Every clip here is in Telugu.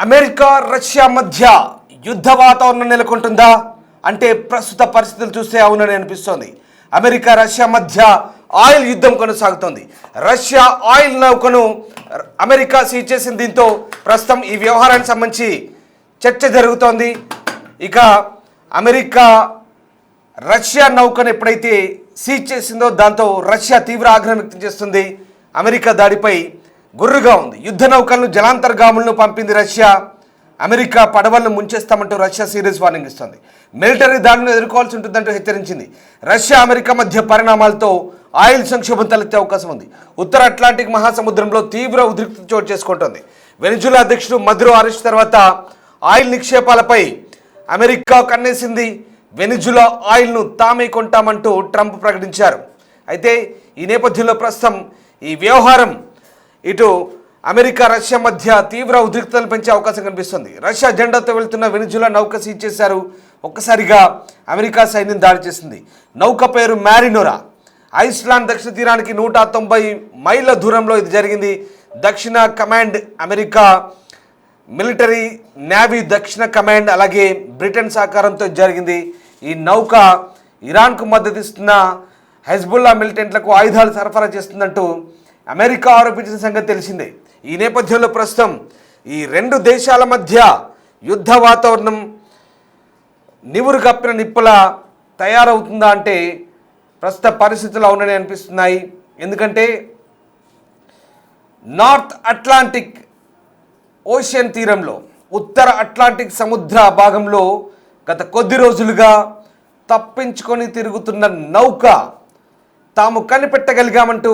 అమెరికా రష్యా మధ్య యుద్ధ వాతావరణం నెలకొంటుందా అంటే ప్రస్తుత పరిస్థితులు చూస్తే అవునని అనిపిస్తోంది. అమెరికా రష్యా మధ్య ఆయిల్ యుద్ధం కొనసాగుతోంది. రష్యా ఆయిల్ నౌకను అమెరికా సీజ్ చేసిన దీంతో ప్రస్తుతం ఈ వ్యవహారానికి సంబంధించి చర్చ జరుగుతోంది. ఇక అమెరికా రష్యా నౌకను ఎప్పుడైతే సీజ్ చేసిందో దాంతో రష్యా తీవ్ర ఆగ్రహం వ్యక్తం చేస్తుంది. అమెరికా దాడిపై గుర్రుగా ఉంది. యుద్ధ నౌకలను జలాంతర్గాములను పంపింది రష్యా. అమెరికా పడవలను ముంచేస్తామంటూ రష్యా సీరియస్ వార్నింగ్ ఇస్తుంది. మిలిటరీ దాడులను ఎదుర్కోవాల్సి ఉంటుందంటూ హెచ్చరించింది. రష్యా అమెరికా మధ్య పరిణామాలతో ఆయిల్ సంక్షోభం తలెత్తే అవకాశం ఉంది. ఉత్తర అట్లాంటిక్ మహాసముద్రంలో తీవ్ర ఉద్రిక్తత చోటు చేసుకుంటోంది. వెనిజులా అధ్యక్షుడు మదురో అరెస్ట్ తర్వాత ఆయిల్ నిక్షేపాలపై అమెరికా కన్నేసింది. వెనిజులా ఆయిల్ను తామే కొంటామంటూ ట్రంప్ ప్రకటించారు. అయితే ఈ నేపథ్యంలో ప్రస్తుతం ఈ వ్యవహారం ఇటు అమెరికా రష్యా మధ్య తీవ్ర ఉద్రిక్తతలు పెంచే అవకాశం కనిపిస్తుంది. రష్యా జెండాతో వెళ్తున్న వెనిజులా నౌక సీజ్ చేశారు. ఒక్కసారిగా అమెరికా సైన్యం దాడి చేసింది. నౌక పేరు మ్యారినోరా. ఐస్లాండ్ దక్షిణ తీరానికి 190 మైళ్ళ దూరంలో ఇది జరిగింది. దక్షిణ కమాండ్ అమెరికా మిలిటరీ నేవీ దక్షిణ కమాండ్ అలాగే బ్రిటన్ సహకారంతో జరిగింది. ఈ నౌక ఇరాన్కు మద్దతిస్తున్న హెజ్బుల్లా మిలిటెంట్లకు ఆయుధాలు సరఫరా చేస్తుందంటూ అమెరికా ఆరోపించిన సంగతి తెలిసిందే. ఈ నేపథ్యంలో ప్రస్తుతం ఈ రెండు దేశాల మధ్య యుద్ధ వాతావరణం నివురు కప్పిన నిప్పులా తయారవుతుందా అంటే ప్రస్తుత పరిస్థితులు అవునని అనిపిస్తున్నాయి. ఎందుకంటే నార్త్ అట్లాంటిక్ ఓషియన్ తీరంలో ఉత్తర అట్లాంటిక్ సముద్ర భాగంలో గత కొద్ది రోజులుగా తప్పించుకొని తిరుగుతున్న నౌక తాము కనిపెట్టగలిగామంటూ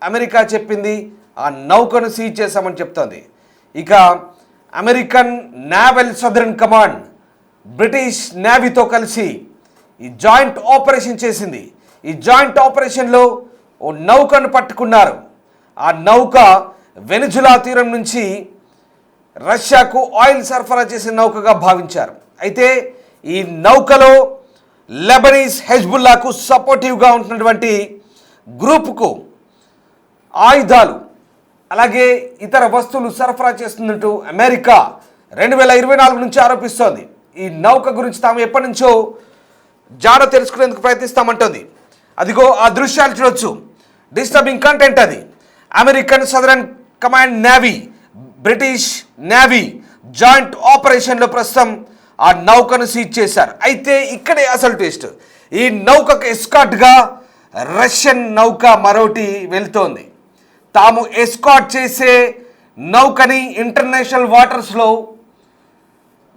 అమెరికా చెప్పింది. ఆ నౌకను సీజ్ చేశామని చెప్తోంది. ఇక American naval southern command British నేవీతో కలిసి ఈ జాయింట్ ఆపరేషన్ చేసింది. ఈ జాయింట్ ఆపరేషన్లో ఓ నౌకను పట్టుకున్నారు. ఆ నౌక వెనిజులా తీరం నుంచి రష్యాకు ఆయిల్ సరఫరా చేసే నౌకగా భావించారు. అయితే ఈ నౌకలో లెబనీస్ హెజ్బుల్లాకు సపోర్టివ్గా ఉంటున్నటువంటి గ్రూపుకు ఆయుధాలు అలాగే ఇతర వస్తువులు సరఫరా చేస్తున్నట్టు అమెరికా 2024 నుంచి ఆరోపిస్తోంది. ఈ నౌక గురించి తాము ఎప్పటి నుంచో జాడ తెలుసుకునేందుకు ప్రయత్నిస్తామంటోంది. అదిగో ఆ దృశ్యాలు చూడొచ్చు. డిస్టర్బింగ్ కంటెంట్ అది. American southern command navy British navy joint ఆపరేషన్లో ప్రస్తుతం ఆ నౌకను సీజ్ చేశారు. అయితే ఇక్కడే అసలు ట్విస్ట్. ఈ నౌకకు ఎస్కాట్గా రష్యన్ నౌక మరోటి వెళ్తోంది. తాము ఎస్కాట్ చేసే నౌకని ఇంటర్నేషనల్ వాటర్స్లో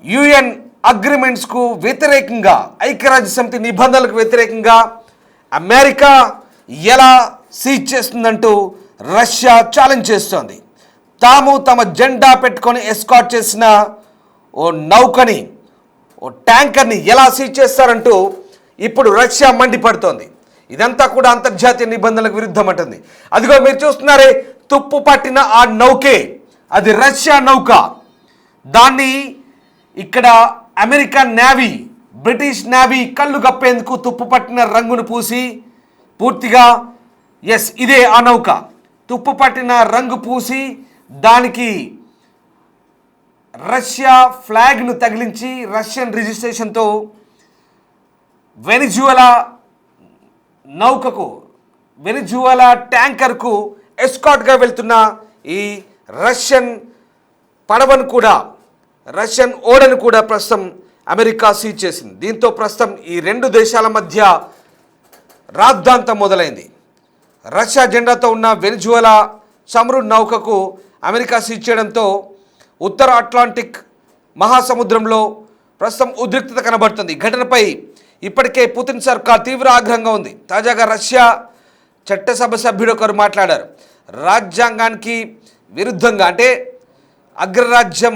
యుఎన్ అగ్రిమెంట్స్కు వ్యతిరేకంగా ఐక్యరాజ్య సమితి నిబంధనలకు వ్యతిరేకంగా అమెరికా ఎలా సీజ్ చేస్తుందంటూ రష్యా ఛాలెంజ్ చేస్తోంది. తాము తమ జెండా పెట్టుకొని ఎస్కాట్ చేసిన ఓ నౌకని ఓ ట్యాంకర్ని ఎలా సీజ్ చేస్తారంటూ ఇప్పుడు రష్యా మండిపడుతోంది. ఇదంతా కూడా అంతర్జాతీయ నిబంధనలకు విరుద్ధం అంటుంది. అదిగో మీరు చూస్తున్నారే తుప్పు పట్టిన ఆ నౌకే అది రష్యా నౌక. దాన్ని ఇక్కడ అమెరికన్ నేవీ బ్రిటిష్ నేవీ కళ్ళు కప్పేందుకు తుప్పు పట్టిన రంగును పూసి పూర్తిగా ఇదే ఆ నౌక తుప్పు పట్టిన రంగు పూసి దానికి రష్యా ఫ్లాగ్ను తగిలించి రష్యన్ రిజిస్ట్రేషన్తో వెనిజువలా నౌకకు వెనిజువలా ట్యాంకర్కు ఎస్కాట్గా వెళ్తున్న ఈ రష్యన్ పడవను కూడా రష్యన్ ఓడను కూడా ప్రస్తుతం అమెరికా సీజ్ చేసింది. దీంతో ప్రస్తుతం ఈ రెండు దేశాల మధ్య రాద్ధాంతం మొదలైంది. రష్యా జెండాతో ఉన్న వెనిజువలా చమురు నౌకకు అమెరికా సీజ్ చేయడంతో ఉత్తర అట్లాంటిక్ మహాసముద్రంలో ప్రస్తుతం ఉద్రిక్తత కనబడుతుంది. ఈ ఘటనపై ఇప్పటికే పుతిన్ సర్కార్ తీవ్ర ఆగ్రహంగా ఉంది. తాజాగా రష్యా చట్టసభ సభ్యుడు ఒకరు మాట్లాడారు. రాజ్యాంగానికి విరుద్ధంగా అంటే అగ్రరాజ్యం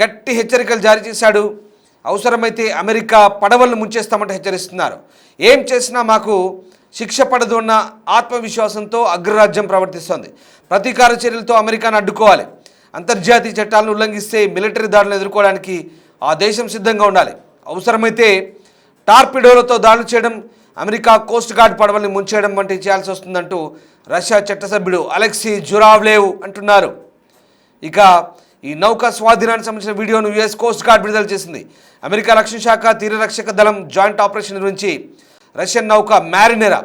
గట్టి హెచ్చరికలు జారీ చేశాడు. అవసరమైతే అమెరికా పడవలను ముంచేస్తామంటే హెచ్చరిస్తున్నారు. ఏం చేసినా మాకు శిక్ష పడదు అన్న ఆత్మవిశ్వాసంతో అగ్రరాజ్యం ప్రవర్తిస్తోంది. ప్రతీకార చర్యలతో అమెరికాను అడ్డుకోవాలి. అంతర్జాతీయ చట్టాలను ఉల్లంఘిస్తే మిలిటరీ దాడులను ఎదుర్కోవడానికి ఆ దేశం సిద్ధంగా ఉండాలి. అవసరమైతే టార్పిడోలతో దాడులు చేయడం, అమెరికా కోస్ట్ గార్డ్ పడవల్ని ముంచేయడం వంటివి చేయాల్సి వస్తుందంటూ రష్యా చట్టసభ్యుడు అలెక్సీ జురావ్లేవ్ అంటున్నారు. ఇక ఈ నౌక స్వాధీనానికి సంబంధించిన వీడియోను యుఎస్ కోస్ట్ గార్డ్ విడుదల చేసింది. అమెరికా రక్షణ శాఖ తీరరక్షక దళం జాయింట్ ఆపరేషన్ నిర్వహించి రష్యన్ నౌక మ్యారినెరా,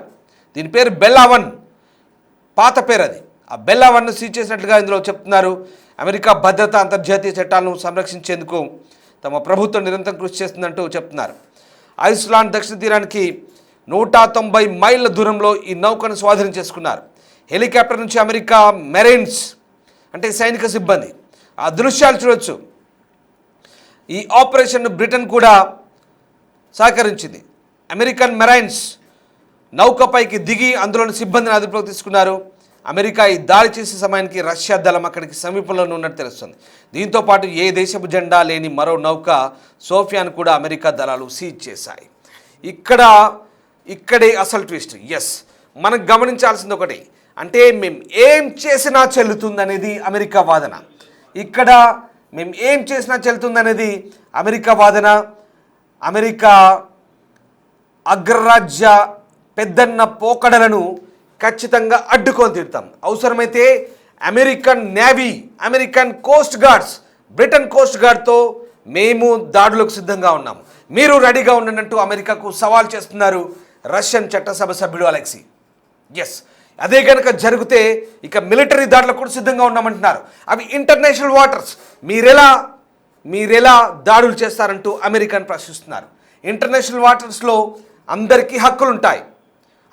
దీని పేరు బెల్లా-1, పాత పేరు అది, ఆ బెల్లా-1ను సీజ్ చేసినట్లుగా ఇందులో చెప్తున్నారు. అమెరికా భద్రత, అంతర్జాతీయ చట్టాలను సంరక్షించేందుకు తమ ప్రభుత్వం నిరంతరం కృషి చేస్తుందంటూ చెప్తున్నారు. ఐస్లాండ్ దక్షిణ తీరానికి 190 మైళ్ళ దూరంలో ఈ నౌకను స్వాధీనం చేసుకున్నారు. హెలికాప్టర్ నుంచి అమెరికా మెరైన్స్ అంటే సైనిక సిబ్బంది ఆ దృశ్యాలు చూడొచ్చు. ఈ ఆపరేషన్ బ్రిటన్ కూడా సహకరించింది. అమెరికన్ మెరైన్స్ నౌకపైకి దిగి అందులోని సిబ్బందిని అదుపులోకి తీసుకున్నారు. అమెరికా ఈ దాడి చేసే సమయానికి రష్యా దళం అక్కడికి సమీపంలోనే ఉన్నట్టు తెలుస్తుంది. దీంతో పాటు ఏ దేశపు జెండా లేని మరో నౌక సోఫియాను కూడా అమెరికా దళాలు సీజ్ చేశాయి. ఇక్కడే అసలు ట్విస్ట్. ఎస్, మనం గమనించాల్సింది ఒకటి, అంటే మేము ఏం చేసినా చెల్లుతుందనేది అమెరికా వాదన. ఇక్కడ మేము ఏం చేసినా చెల్లుతుందనేది అమెరికా వాదన. అమెరికా అగ్రరాజ్య పెద్దన్న పోకడలను ఖచ్చితంగా అడ్డుకొని తీరుతాం. అవసరమైతే American navy, American coast guards, Britain coast గార్డ్తో మేము దాడులకు సిద్ధంగా ఉన్నాము, మీరు రెడీగా ఉండండి అమెరికాకు సవాల్ చేస్తున్నారు రష్యన్ చట్టసభ సభ్యుడు అలెక్సీ. ఎస్, అదే కనుక జరిగితే ఇక మిలిటరీ దాడులకు కూడా సిద్ధంగా ఉన్నామంటున్నారు. అవి ఇంటర్నేషనల్ వాటర్స్, మీరెలా దాడులు చేస్తారంటూ అమెరికాను ప్రశ్నిస్తున్నారు. ఇంటర్నేషనల్ వాటర్స్లో అందరికీ హక్కులు ఉంటాయి,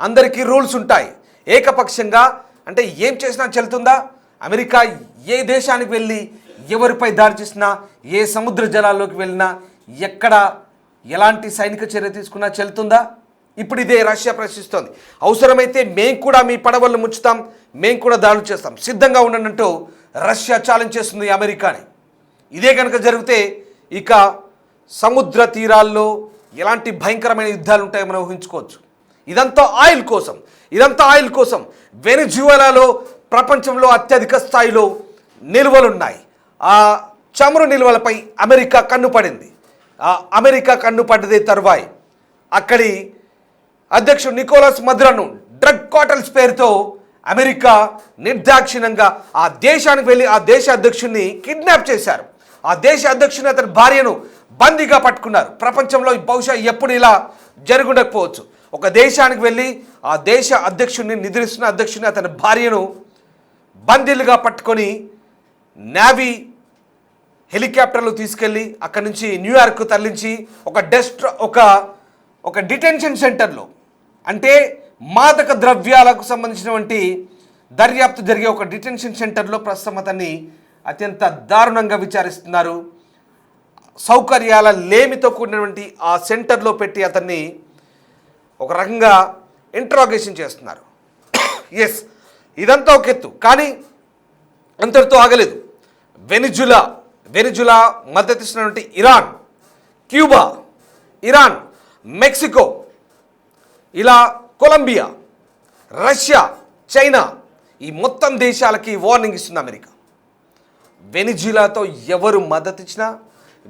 అందరికీ రూల్స్ ఉంటాయి. ఏకపక్షంగా అంటే ఏం చేసినా చెల్లుతుందా? అమెరికా ఏ దేశానికి వెళ్ళి ఎవరిపై దాడి చేసినా, ఏ సముద్ర జలాల్లోకి వెళ్ళినా, ఎక్కడ ఎలాంటి సైనిక చర్య తీసుకున్నా చెల్లుతుందా? ఇప్పుడు ఇదే రష్యా ప్రశ్నిస్తోంది. అవసరమైతే మేము కూడా మీ పడవలను ముంచుతాం, మేము కూడా దాడులు చేస్తాం, సిద్ధంగా ఉండండి రష్యా ఛాలెంజ్ చేస్తుంది అమెరికాని. ఇదే కనుక జరిగితే ఇక సముద్ర తీరాల్లో ఎలాంటి భయంకరమైన యుద్ధాలు ఉంటాయో మనం ఊహించుకోవచ్చు. ఇదంతా ఆయిల్ కోసం. వెనిజువెలాలో ప్రపంచంలో అత్యధిక స్థాయిలో నిల్వలున్నాయి. ఆ చమురు నిల్వలపై అమెరికా కన్నుపడింది. ఆ అమెరికా కన్నుపడ్డదే తరువాయి అక్కడి అధ్యక్షుడు నికోలస్ మదురోను డ్రగ్ కార్టెల్స్ పేరుతో అమెరికా నిర్దాక్షిణ్యంగా ఆ దేశానికి వెళ్ళి ఆ దేశ అధ్యక్షుడిని కిడ్నాప్ చేశారు. ఆ దేశ అధ్యక్షుని, అతని భార్యను బందీగా పట్టుకున్నారు. ప్రపంచంలో బహుశా ఎప్పుడు ఇలా జరుగుండకపోవచ్చు. ఒక దేశానికి వెళ్ళి ఆ దేశ అధ్యక్షుడిని, నిద్రిస్తున్న అధ్యక్షుడిని, అతని భార్యను బందీలుగా పట్టుకొని నేవీ హెలికాప్టర్లు తీసుకెళ్ళి అక్కడి నుంచి న్యూయార్క్ తరలించి ఒక డిటెన్షన్ సెంటర్లో, అంటే మాదక ద్రవ్యాలకు సంబంధించినటువంటి దర్యాప్తు జరిగే ఒక డిటెన్షన్ సెంటర్లో ప్రస్తుతం అతన్ని అత్యంత దారుణంగా విచారిస్తున్నారు. సౌకర్యాల లేమితో కూడినటువంటి ఆ సెంటర్లో పెట్టి అతన్ని ఒక రకంగా ఇంట్రాగేషన్ చేస్తున్నారు. ఎస్, ఇదంతా ఒక ఎత్తు, కానీ అంతటితో ఆగలేదు. వెనిజులా మద్దతిస్తున్నటువంటి ఇరాన్, క్యూబా, మెక్సికో, ఇలా కొలంబియా, రష్యా, చైనా, ఈ మొత్తం దేశాలకి వార్నింగ్ ఇస్తుంది అమెరికా. వెనిజులాతో ఎవరు మద్దతు ఇచ్చినా,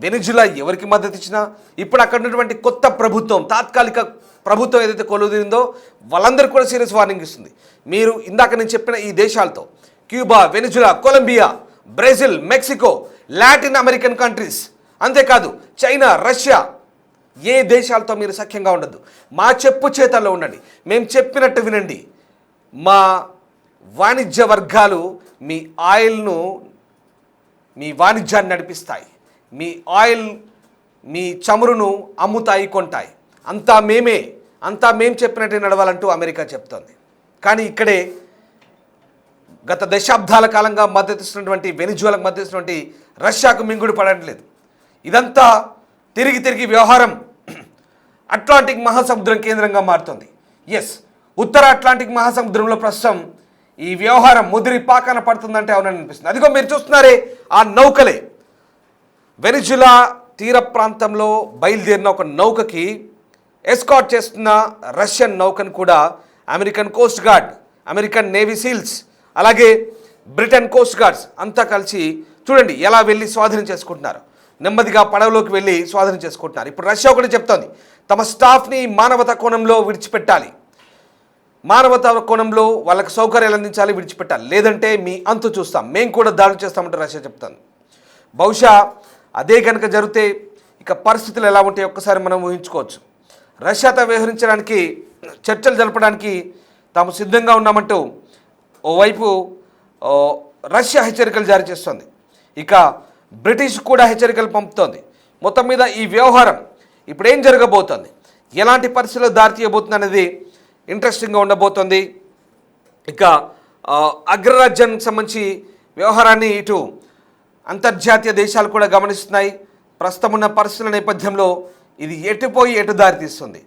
వెనిజులా ఎవరికి మద్దతు ఇచ్చినా, ఇప్పుడు అక్కడ ఉన్నటువంటి కొత్త ప్రభుత్వం, తాత్కాలిక ప్రభుత్వం ఏదైతే కొలువుదీరిందో వాళ్ళందరికీ కూడా సీరియస్ వార్నింగ్ ఇస్తుంది. మీరు ఇందాక నేను చెప్పిన ఈ దేశాలతో, Cuba, Venezuela, Colombia, Brazil, Mexico, Latin American countries, అంతేకాదు చైనా, రష్యా, ఏ దేశాలతో మీరు సఖ్యంగా ఉండద్దు. మా చెప్పు చేతల్లో ఉండండి, మేము చెప్పినట్టు వినండి. మా వాణిజ్య వర్గాలు మీ వాణిజ్యాన్ని నడిపిస్తాయి, మీ చమురును అమ్ముతాయి, కొంటాయి, అంతా మేము చెప్పినట్టే నడవాలంటూ అమెరికా చెప్తోంది. కానీ ఇక్కడే గత దశాబ్దాల కాలంగా మద్దతిస్తున్నటువంటి వెనిజువలాకు మద్దతిస్తున్నటువంటి రష్యాకు మింగుడు పడట్లేదు. ఇదంతా తిరిగి వ్యవహారం అట్లాంటిక్ మహాసముద్రం కేంద్రంగా మారుతుంది. ఎస్, ఉత్తర అట్లాంటిక్ మహాసముద్రంలో ప్రస్తుతం ఈ వ్యవహారం ముదిరి పాకాన పడుతుందంటే అవునని అనిపిస్తుంది. అదిగో మీరు చూస్తున్నారే, ఆ నౌకలే వెనిజులా తీర ప్రాంతంలో బయలుదేరిన ఒక నౌకకి ఎస్కాట్ చేస్తున్న రష్యన్ నౌకను కూడా American coast guard, American navy seals, అలాగే బ్రిటన్ కోస్ట్ గార్డ్స్ అంతా కలిసి చూడండి ఎలా వెళ్ళి స్వాధీనం చేసుకుంటున్నారు. నెమ్మదిగా పడవలోకి వెళ్ళి స్వాధీనం చేసుకుంటున్నారు. ఇప్పుడు రష్యా ఒకటి చెప్తోంది, తమ స్టాఫ్ని మానవతా కోణంలో విడిచిపెట్టాలి, మానవతా కోణంలో వాళ్ళకి సౌకర్యాలు అందించాలి, విడిచిపెట్టాలి, లేదంటే మీ అంతు చూస్తాం, మేము కూడా దాడులు చేస్తామంటే రష్యా చెప్తాను. బహుశా అదే కనుక జరిగితే ఇక పరిస్థితులు ఎలా ఉంటాయో ఒక్కసారి మనం ఊహించుకోవచ్చు. రష్యాతో వ్యవహరించడానికి చర్చలు జరపడానికి తాము సిద్ధంగా ఉన్నామంటూ ఓవైపు రష్యా హెచ్చరికలు జారీ చేస్తోంది, ఇక బ్రిటిష్ కూడా హెచ్చరికలు పంపుతోంది. మొత్తం మీద ఈ వ్యవహారం ఇప్పుడు ఏం జరగబోతోంది, ఎలాంటి పరిస్థితుల్లో దారితీయబోతుంది అనేది ఇంట్రెస్టింగ్గా ఉండబోతోంది. ఇక అగ్రరాజ్యానికి సంబంధించి వ్యవహారాన్ని ఇటు అంతర్జాతీయ దేశాలు కూడా గమనిస్తున్నాయి. ప్రస్తుతం ఉన్న పరిస్థితుల నేపథ్యంలో ఇది ఎటుపోయి ఎటు దారితీస్తుంది.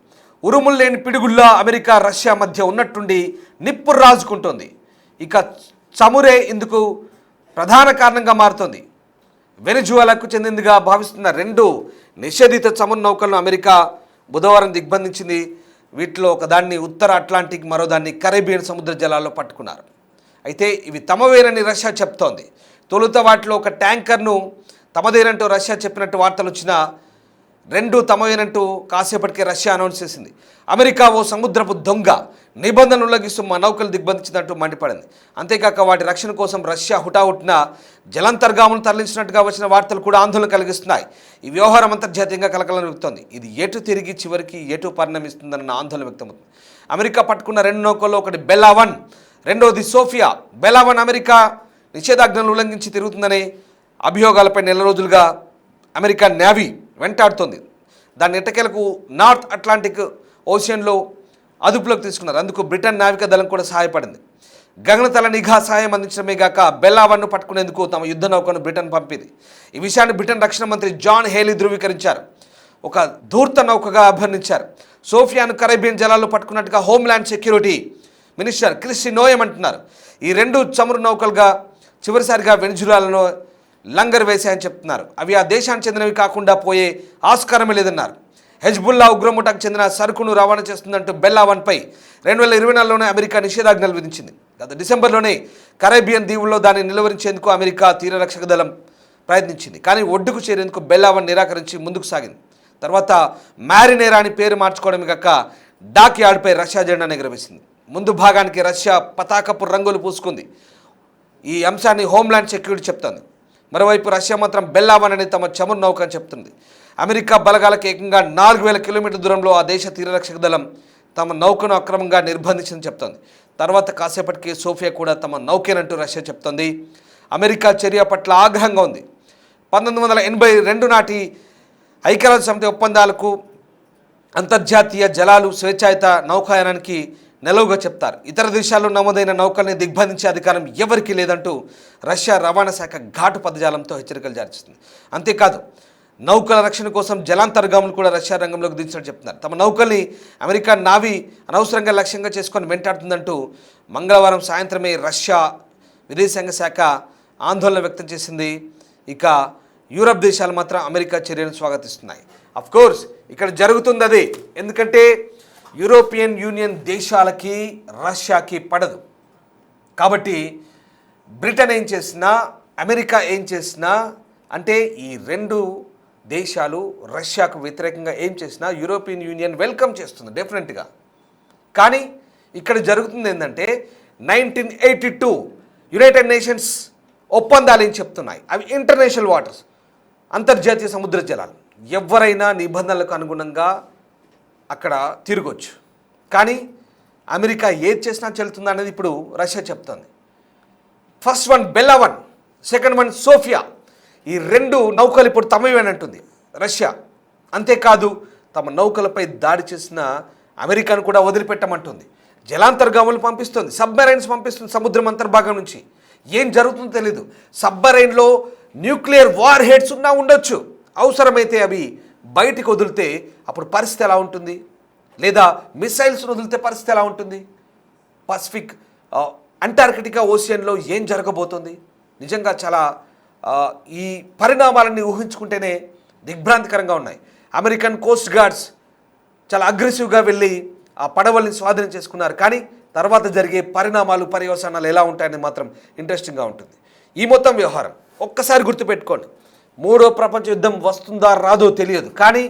ఉరుములు లేని పిడుగుల్లా అమెరికా రష్యా మధ్య ఉన్నట్టుండి నిప్పు రాజుకుంటుంది. ఇక చమురే ఇందుకు ప్రధాన కారణంగా మారుతుంది. వెనిజువాలాకు చెందిందిగా భావిస్తున్న 2 నిషేధిత చమురు నౌకలను అమెరికా బుధవారం దిగ్బంధించింది. వీటిలో ఒకదాన్ని ఉత్తర అట్లాంటిక్, మరోదాన్ని కరేబియన్ సముద్ర జలాల్లో పట్టుకున్నారు. అయితే ఇవి తమవేనని రష్యా చెప్తోంది. తొలుత వాటిలో ఒక ట్యాంకర్ను తమదేనంటూ రష్యా చెప్పినట్టు వార్తలు వచ్చినా 2 తమవేనంటూ కాసేపటికే రష్యా అనౌన్స్ చేసింది. అమెరికా ఓ సముద్రపు దొంగ, నిబంధనలు ఉల్లంఘిస్తూ మా నౌకలు దిగ్బంధించినట్టు మండిపడింది. అంతేకాక వాటి రక్షణ కోసం రష్యా హుటాహుటిన జలాంతర్గాములను తరలించినట్టుగా వచ్చిన వార్తలు కూడా ఆందోళన కలిగిస్తున్నాయి. ఈ వ్యవహారం అంతర్జాతీయంగా కలకలం రేపుతోంది. ఇది ఎటు తిరిగి చివరికి ఎటు పరిణమిస్తుందన్న ఆందోళన వ్యక్తమవుతుంది. అమెరికా పట్టుకున్న 2 నౌకల్లో ఒకటి బెల్లా-1, రెండోది సోఫియా. బెల్లా-1 అమెరికా నిషేధాజ్ఞలను ఉల్లంఘించి తిరుగుతుందనే అభియోగాలపై నెల రోజులుగా అమెరికా నేవీ వెంటాడుతోంది. దాన్ని ఎట్టకేలకు నార్త్ అట్లాంటిక్ ఓషియన్లో అదుపులోకి తీసుకున్నారు. అందుకు బ్రిటన్ నావికా దళం కూడా సహాయపడింది. గగనతల నిఘా సహాయం అందించడమే గాక బెల్లా-1ను పట్టుకునేందుకు తమ యుద్ధ నౌకను బ్రిటన్ పంపింది. ఈ విషయాన్ని బ్రిటన్ రక్షణ మంత్రి జాన్ హేలీ ధృవీకరించారు. ఒక ధూర్త నౌకగా అభివర్ణించారు. సోఫియాను కరేబియన్ జలాల్లో పట్టుకున్నట్టుగా హోమ్ల్యాండ్ సెక్యూరిటీ మినిస్టర్ క్రిస్టి నోయమ్ అంటున్నారు. ఈ 2 చమురు నౌకలుగా చివరిసారిగా వెనిజులాలో లంగర్ వేశాయని చెప్తున్నారు. అవి ఆ దేశానికి చెందినవి కాకుండా పోయే ఆస్కారమే లేదన్నారు. హెజ్బుల్లా ఉగ్రముఠాకు చెందిన సరుకును రవాణా చేస్తుందంటూ బెల్లా-1పై 2024లోనే అమెరికా నిషేధాజ్ఞలు విధించింది. గత డిసెంబర్లోనే కరేబియన్ దీవుల్లో దాన్ని నిలువరించేందుకు అమెరికా తీరరక్షక దళం ప్రయత్నించింది. కానీ ఒడ్డుకు చేరేందుకు బెల్లా-1 నిరాకరించి ముందుకు సాగింది. తర్వాత మ్యారినేరా అని పేరు మార్చుకోవడమే కాక డాక్ యార్డ్పై రష్యా జెండాను ఎగురవేసింది. ముందు భాగానికి రష్యా పతాకపు రంగులు పూసుకుంది. ఈ అంశాన్ని హోమ్ల్యాండ్ సెక్యూరిటీ చెప్తోంది. మరోవైపు రష్యా మాత్రం బెల్లా-1 అనేది తమ చమురు నౌక అని చెప్తుంది. అమెరికా బలగాలకు ఏకంగా 4000 కిలోమీటర్ల దూరంలో ఆ దేశ తీరరక్షక దళం తమ నౌకను అక్రమంగా నిర్బంధించిందని చెప్తోంది. తర్వాత కాసేపటికి సోఫియా కూడా తమ నౌకేనంటూ రష్యా చెప్తోంది. అమెరికా చర్య పట్ల ఆగ్రహంగా ఉంది. 1982 నాటి ఐక్యరాజ్య సమితి ఒప్పందాలకు అంతర్జాతీయ జలాలు స్వేచ్ఛాయుత నౌకాయానానికి నెలవుగా చెప్తారు. ఇతర దేశాల్లో నమోదైన నౌకల్ని దిగ్బంధించే అధికారం ఎవరికీ లేదంటూ రష్యా రవాణా శాఖ ఘాటు పదజాలంతో హెచ్చరికలు జారీ చేస్తుంది. అంతేకాదు నౌకల రక్షణ కోసం జలాంతర్గాములు కూడా రష్యా రంగంలోకి దించినట్టు చెప్తున్నారు. తమ నౌకల్ని అమెరికా నావీ అనవసరంగా లక్ష్యంగా చేసుకొని వెంటాడుతుందంటూ మంగళవారం సాయంత్రమే రష్యా విదేశాంగ శాఖ ఆందోళన వ్యక్తం చేసింది. ఇక యూరప్ దేశాలు మాత్రం అమెరికా చర్యలను స్వాగతిస్తున్నాయి. అఫ్కోర్స్ ఇక్కడ జరుగుతుంది అదే, ఎందుకంటే యూరోపియన్ యూనియన్ దేశాలకి రష్యాకి పడదు. కాబట్టి బ్రిటన్ ఏం చేసినా అమెరికా ఏం చేసినా అంటే ఈ 2 దేశాలు రష్యాకు వ్యతిరేకంగా ఏం చేసినా యూరోపియన్ యూనియన్ వెల్కమ్ చేస్తుంది డెఫినెట్గా. కానీ ఇక్కడ జరుగుతుంది ఏంటంటే 1982 యునైటెడ్ నేషన్స్ ఒప్పందాలు ఏం చెప్తున్నాయి, అవి ఇంటర్నేషనల్ వాటర్స్, అంతర్జాతీయ సముద్ర జలాలు. ఎవరైనా నిబంధనలకు అనుగుణంగా అక్కడ తిరగొచ్చు. కానీ అమెరికా ఏది చేసినా చెల్లుతుందా అనేది ఇప్పుడు రష్యా చెప్తుంది. ఫస్ట్ వన్ బెల్లా-1, సెకండ్ వన్ సోఫియా. ఈ 2 నౌకలు ఇప్పుడు తమవేనంటుంది రష్యా. అంతేకాదు తమ నౌకలపై దాడి చేసిన అమెరికాను కూడా వదిలిపెట్టమంటుంది. జలాంతర్గాములు పంపిస్తుంది, సబ్మెరైన్స్ పంపిస్తుంది సముద్రం అంతర్భాగం నుంచి. ఏం జరుగుతుందో తెలీదు. సబ్మెరైన్లో న్యూక్లియర్ వార్ హెడ్స్ ఉన్నా ఉండొచ్చు. అవసరమైతే అవి బయటికి వదిలితే అప్పుడు పరిస్థితి ఎలా ఉంటుంది, లేదా మిసైల్స్ వదిలితే పరిస్థితి ఎలా ఉంటుంది, పసిఫిక్ అంటార్కిటికా ఓషియన్లో ఏం జరగబోతుంది. నిజంగా చాలా ఈ పరిణామాలన్నీ ఊహించుకుంటేనే దిగ్భ్రాంతికరంగా ఉన్నాయి. అమెరికన్ కోస్ట్ గార్డ్స్ చాలా అగ్రెసివ్గా వెళ్ళి ఆ పడవల్ని స్వాధీనం చేసుకున్నారు. కానీ తర్వాత జరిగే పరిణామాలు పర్యవసానాలు ఎలా ఉంటాయని మాత్రం ఇంట్రెస్టింగ్గా ఉంటుంది. ఈ మొత్తం వ్యవహారం ఒక్కసారి గుర్తుపెట్టుకోండి, 3వ ప్రపంచ యుద్ధం వస్తుందా రాదో తెలియదు. కానీ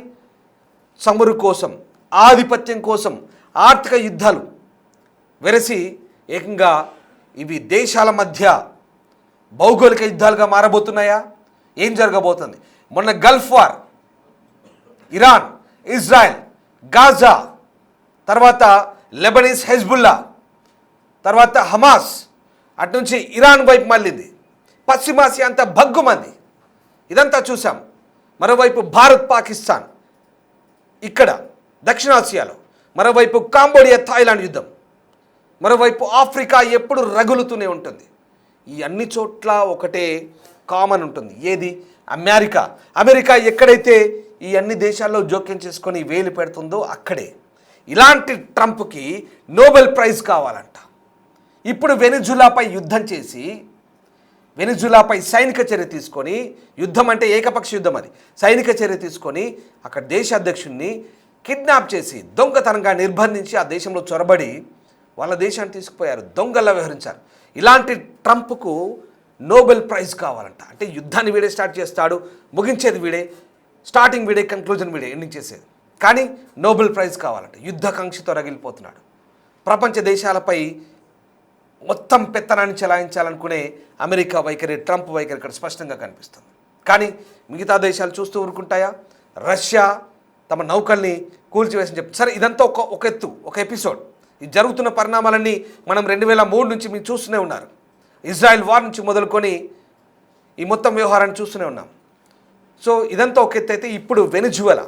చమురు కోసం, ఆధిపత్యం కోసం ఆర్థిక యుద్ధాలు వెరసి ఏకంగా ఇవి దేశాల మధ్య భౌగోళిక యుద్ధాలుగా మారబోతున్నాయా? ఏం జరగబోతుంది? మొన్న Gulf war, Iran, Israel, Gaza, తర్వాత లెబనీస్ హెజ్బుల్లా, తర్వాత హమాస్, అటు నుంచి ఇరాన్ వైపు మళ్ళింది. పశ్చిమాసియా అంతా భగ్గుమంది. ఇదంతా చూసాం. మరోవైపు భారత్ పాకిస్తాన్, ఇక్కడ దక్షిణాసియాలో, మరోవైపు కాంబోడియా థాయిలాండ్ యుద్ధం, మరోవైపు ఆఫ్రికా ఎప్పుడు రగులుతూనే ఉంటుంది. ఈ అన్ని చోట్ల ఒకటే కామన్ ఉంటుంది. ఏది? అమెరికా. అమెరికా ఎక్కడైతే ఈ అన్ని దేశాల్లో జోక్యం చేసుకొని వేలు పెడుతుందో అక్కడే. ఇలాంటి ట్రంప్కి నోబెల్ ప్రైజ్ కావాలంట. ఇప్పుడు వెనిజులాపై యుద్ధం చేసి, వెనిజులాపై సైనిక చర్య తీసుకొని, యుద్ధం అంటే ఏకపక్ష యుద్ధం, అది సైనిక చర్య తీసుకొని అక్కడ దేశ అధ్యక్షుడిని కిడ్నాప్ చేసి దొంగతనంగా నిర్బంధించి ఆ దేశంలో చొరబడి వాళ్ళ దేశాన్ని తీసుకుపోయారు, దొంగల్లా వ్యవహరించారు. ఇలాంటి ట్రంప్కు నోబెల్ ప్రైజ్ కావాలంట. అంటే యుద్ధాన్ని వీడే స్టార్ట్ చేస్తాడు, ముగించేది వీడే, స్టార్టింగ్ వీడే, కంక్లూజన్ వీడే, ఎండింగ్ చేసేది. కానీ నోబెల్ ప్రైజ్ కావాలంట. యుద్ధకాంక్షతో రగిలిపోతున్నాడు. ప్రపంచ దేశాలపై మొత్తం పెత్తనాన్ని చెలాయించాలనుకునే అమెరికా వైఖరి, ట్రంప్ వైఖరి ఇక్కడ స్పష్టంగా కనిపిస్తుంది. కానీ మిగతా దేశాలు చూస్తూ ఊరుకుంటాయా? రష్యా తమ నౌకల్ని కూల్చివేసని చెప్పి, సరే ఇదంతా ఒక ఎత్తు, ఒక ఎపిసోడ్. ఈ జరుగుతున్న పరిణామాలన్నీ మనం 2003 నుంచి మీరు చూస్తూనే ఉన్నారు. ఇజ్రాయెల్ వార్ నుంచి మొదలుకొని ఈ మొత్తం వ్యవహారాన్ని చూస్తూనే ఉన్నాం. సో ఇదంతా ఒక ఎత్తు అయితే, ఇప్పుడు వెనిజువెలా,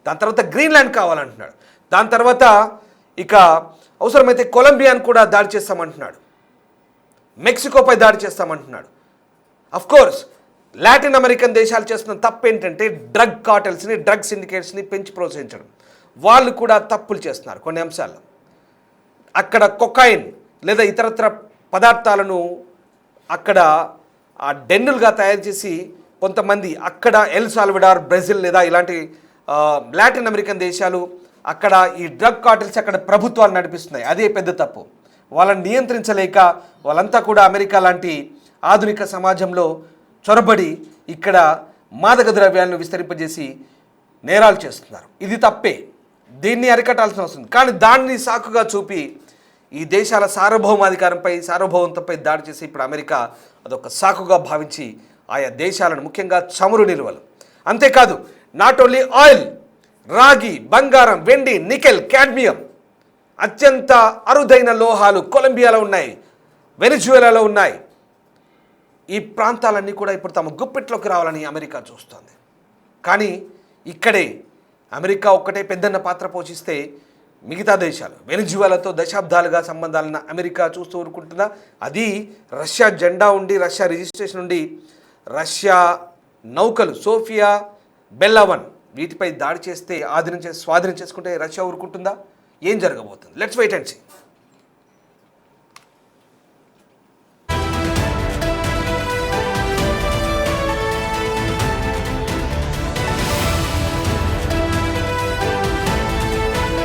దాని తర్వాత గ్రీన్లాండ్ కావాలంటున్నాడు. దాని తర్వాత ఇక అవసరమైతే కొలంబియాను కూడా దాడి చేస్తామంటున్నాడు, మెక్సికోపై దాడి చేస్తామంటున్నాడు. అఫ్కోర్స్ లాటిన్ అమెరికన్ దేశాలు చేస్తున్న తప్పు ఏంటంటే డ్రగ్ కార్టెల్స్ని, డ్రగ్ సిండికేట్స్ని పెంచి ప్రోత్సహించడం. వాళ్ళు కూడా తప్పులు చేస్తున్నారు కొన్ని అంశాల్లో. అక్కడ కొకైన్ లేదా ఇతరత్ర పదార్థాలను అక్కడ ఆ డెన్నులుగా తయారు చేసి కొంతమంది అక్కడ ఎల్ సాల్వడార్, బ్రెజిల్ లేదా ఇలాంటి లాటిన్ అమెరికన్ దేశాలు, అక్కడ ఈ డ్రగ్ కార్టెల్స్ అక్కడ ప్రభుత్వాలు నడిపిస్తున్నాయి. అదే పెద్ద తప్పు. వాళ్ళని నియంత్రించలేక వాళ్ళంతా కూడా అమెరికా లాంటి ఆధునిక సమాజంలో చొరబడి ఇక్కడ మాదక ద్రవ్యాలను విస్తరింపజేసి నేరాలు చేస్తున్నారు. ఇది తప్పే, దీన్ని అరికట్టాల్సిన అవసరం. కానీ దాన్ని సాకుగా చూపి ఈ దేశాల సార్వభౌమాధికారంపై, సార్వభౌమత్వంపై దాడి చేసి ఇప్పుడు అమెరికా అదొక సాకుగా భావించి ఆయా దేశాలను, ముఖ్యంగా చమురు నిల్వలు, అంతేకాదు నాట్ ఓన్లీ ఆయిల్, రాగి, బంగారం, వెండి, నికెల్, కాడ్మియం, అత్యంత అరుదైన లోహాలు కొలంబియాలో ఉన్నాయి, వెనిజువెలాలో ఉన్నాయి. ఈ ప్రాంతాలన్నీ కూడా ఇప్పుడు తమ గుప్పిట్లోకి రావాలని అమెరికా చూస్తోంది. కానీ ఇక్కడే అమెరికా ఒక్కటే పెద్దన్న పాత్ర పోషిస్తే మిగతా దేశాలు, వెనిజువెలాతో దశాబ్దాలుగా సంబంధాలన్న అమెరికా చూస్తూ ఊరుకుంటుందా? అది రష్యా జెండా ఉండి, రష్యా రిజిస్ట్రేషన్ ఉండి, రష్యా నౌకలు సోఫియా, బెల్లావన్ వీటిపై దాడి చేస్తే, స్వాధీనం చేసుకుంటే రష్యా ఊరుకుంటుందా? ఏం జరగబోతుంది? Let's wait and see.